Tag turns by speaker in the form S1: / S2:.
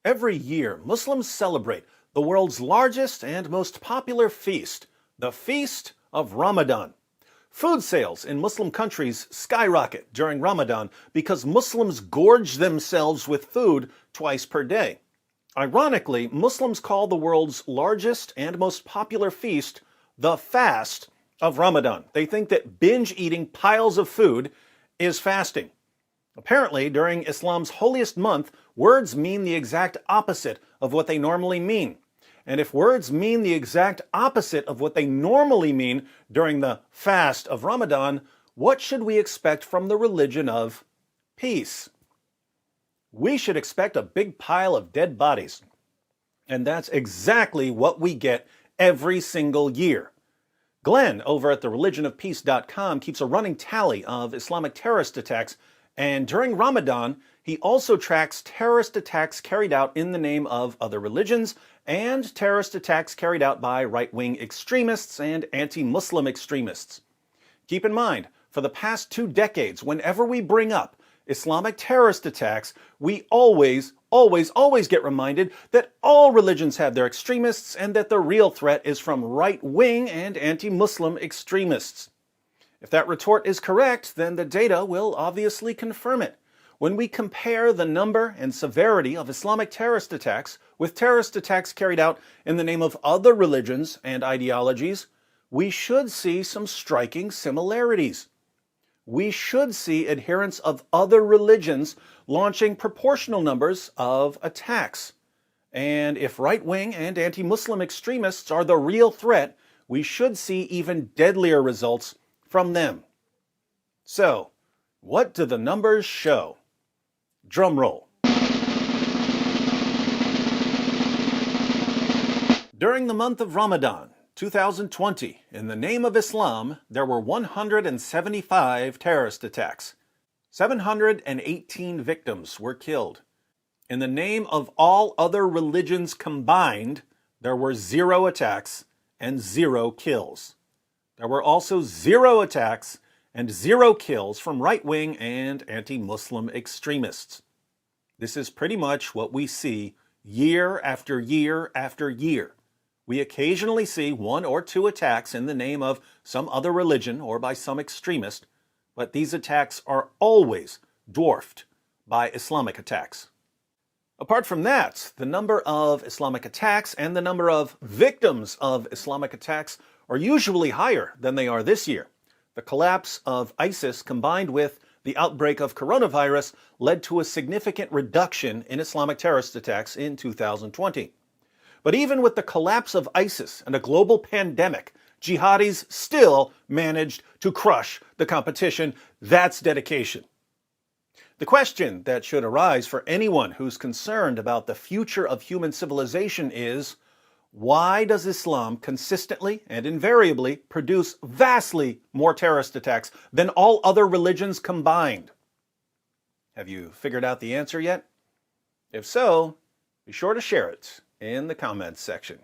S1: Every year, Muslims celebrate the world's largest and most popular feast, the Feast of Ramadan. Food sales in Muslim countries skyrocket during Ramadan because Muslims gorge themselves with food twice per day. Ironically, Muslims call the world's largest and most popular feast the Fast of Ramadan. They think that binge eating piles of food is fasting. Apparently, during Islam's holiest month, words mean the exact opposite of what they normally mean. And if words mean the exact opposite of what they normally mean during the fast of Ramadan, what should we expect from the religion of peace? We should expect a big pile of dead bodies. And that's exactly what we get every single year. Glenn, over at thereligionofpeace.com, keeps a running tally of Islamic terrorist attacks, and during Ramadan, he also tracks terrorist attacks carried out in the name of other religions and terrorist attacks carried out by right-wing extremists and anti-Muslim extremists. Keep in mind, for the past 2 decades, whenever we bring up Islamic terrorist attacks, we always get reminded that all religions have their extremists and that the real threat is from right-wing and anti-Muslim extremists. If that retort is correct, then the data will obviously confirm it. When we compare the number and severity of Islamic terrorist attacks with terrorist attacks carried out in the name of other religions and ideologies, we should see some striking similarities. We should see adherents of other religions launching proportional numbers of attacks. And if right-wing and anti-Muslim extremists are the real threat, we should see even deadlier results from them. So, what do the numbers show? Drum roll. During the month of Ramadan, 2020, in the name of Islam, there were 175 terrorist attacks. 718 victims were killed. In the name of all other religions combined, there were 0 attacks and 0 kills. There were also 0 attacks and 0 kills from right-wing and anti-Muslim extremists. This is pretty much what we see year after year after year. We occasionally see 1 or 2 attacks in the name of some other religion or by some extremist, but these attacks are always dwarfed by Islamic attacks. Apart from that, the number of Islamic attacks and the number of victims of Islamic attacks are usually higher than they are this year. The collapse of ISIS combined with the outbreak of coronavirus led to a significant reduction in Islamic terrorist attacks in 2020. But even with the collapse of ISIS and a global pandemic, jihadis still managed to crush the competition. That's dedication. The question that should arise for anyone who's concerned about the future of human civilization is, why does Islam consistently and invariably produce vastly more terrorist attacks than all other religions combined? Have you figured out the answer yet? If so, be sure to share it in the comments section.